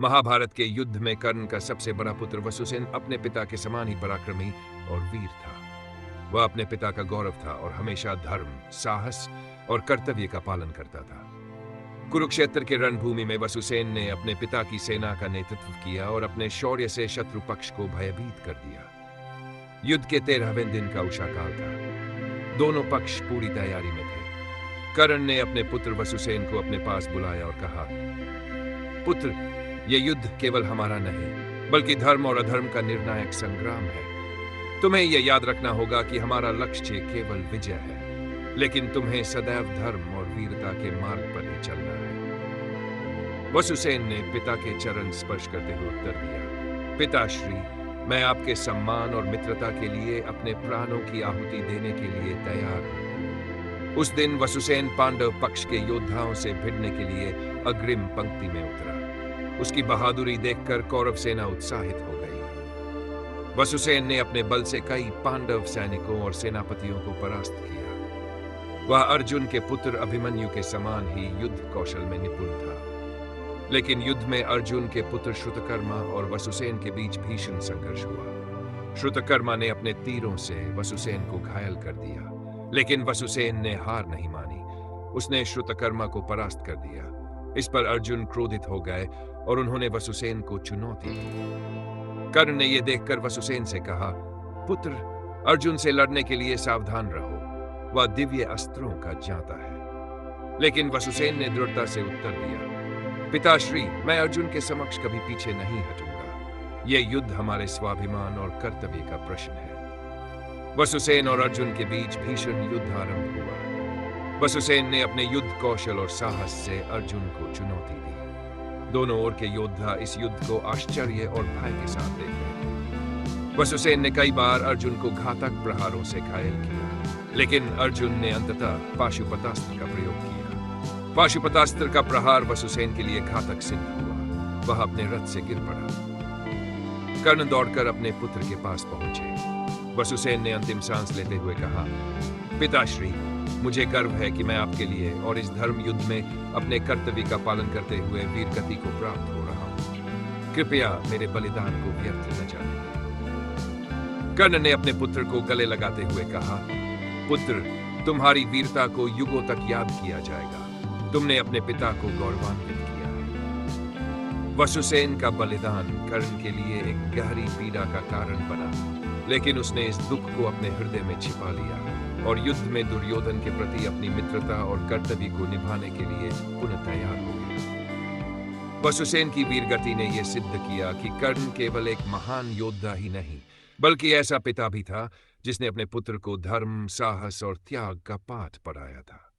महाभारत के युद्ध में कर्ण का सबसे बड़ा पुत्र वसुसेन अपने पिता के समान ही पराक्रमी और वीर था। वह अपने पिता का गौरव था और हमेशा धर्म, साहस और कर्तव्य का पालन करता था। कुरुक्षेत्र के रणभूमि में वसुसेन ने अपने पिता की सेना का नेतृत्व किया और अपने शौर्य से शत्रु पक्ष को भयभीत कर दिया। युद्ध के 13वें दिन का उषाकाल था। दोनों पक्ष पूरी तैयारी में थे। कर्ण ने अपने पुत्र वसुसेन को अपने पास बुलाया और कहा, पुत्र, यह युद्ध केवल हमारा नहीं, बल्कि धर्म और अधर्म का निर्णायक संग्राम है। तुम्हें यह याद रखना होगा कि हमारा लक्ष्य केवल विजय है, लेकिन तुम्हें सदैव धर्म और वीरता के मार्ग पर ही चलना है। वसुसेन ने पिता के चरण स्पर्श करते हुए उत्तर दिया, पिताश्री, मैं आपके सम्मान और मित्रता के लिए अपने प्राणों की आहुति देने के लिए तैयार हूं। उस दिन वसुसेन पांडव पक्ष के योद्धाओं से भिड़ने के लिए अग्रिम पंक्ति में उतरा। उसकी बहादुरी देखकर कौरव सेना उत्साहित हो गई। वसुसेन ने अपने बल से कई पांडव सैनिकों और सेनापतियों को परास्त किया। वह अर्जुन के पुत्र अभिमन्यु के समान ही युद्ध कौशल में निपुण था। लेकिन युद्ध में अर्जुन के पुत्र श्रुतकर्मा और वसुसेन के बीच भीषण संघर्ष हुआ। श्रुतकर्मा ने अपने तीरों से वसुसेन को घायल कर दिया, लेकिन वसुसेन ने हार नहीं मानी। उसने श्रुतकर्मा को परास्त कर दिया। इस पर अर्जुन क्रोधित हो गए और उन्होंने वसुसेन को चुनौती दी। कर्ण ने यह देखकर वसुसेन से कहा, पुत्र, अर्जुन से लड़ने के लिए सावधान रहो, वह दिव्य अस्त्रों का ज्ञाता है। लेकिन वसुसेन ने दृढ़ता से उत्तर दिया, पिताश्री, मैं अर्जुन के समक्ष कभी पीछे नहीं हटूंगा। यह युद्ध हमारे स्वाभिमान और कर्तव्य का प्रश्न है। वसुसेन और अर्जुन के बीच भीषण युद्ध आरंभ हुआ। वसुसेन ने अपने युद्ध कौशल और साहस से अर्जुन को चुनौती दी। दोनों ओर के योद्धा इस युद्ध को आश्चर्य और भय के साथ देख रहे थे। वसुसेन ने कई बार अर्जुन को घातक प्रहारों से घायल किया, लेकिन अर्जुन ने अंततः पाशुपतास्त्र का प्रयोग किया। पाशुपतास्त्र का प्रहार वसुसेन के लिए घातक सिद्ध हुआ। वह अपने रथ से गिर पड़ा। कर्ण दौड़कर अपने पुत्र के पास पहुंचे। वसुसेन ने अंतिम सांस लेते हुए कहा, पिताश्री, मुझे गर्व है कि मैं आपके लिए और इस धर्म युद्ध में अपने कर्तव्य का पालन करते हुए वीरगति को प्राप्त हो रहा हूं। कृपया मेरे बलिदान को व्यर्थ न जाने दें। कर्ण ने अपने पुत्र को गले लगाते हुए कहा, पुत्र, तुम्हारी वीरता को युगों तक याद किया जाएगा। तुमने अपने पिता को गौरवान्वित किया है। वसुसेन का बलिदान कर्ण के लिए एक गहरी पीड़ा का कारण बना, लेकिन उसने इस दुख को अपने हृदय में छिपा लिया और युद्ध में दुर्योधन के प्रति अपनी मित्रता और कर्तव्य को निभाने के लिए पुनः तैयार हो गया। वसुसेन की वीरगति ने यह सिद्ध किया कि कर्ण केवल एक महान योद्धा ही नहीं, बल्कि ऐसा पिता भी था जिसने अपने पुत्र को धर्म, साहस और त्याग का पाठ पढ़ाया था।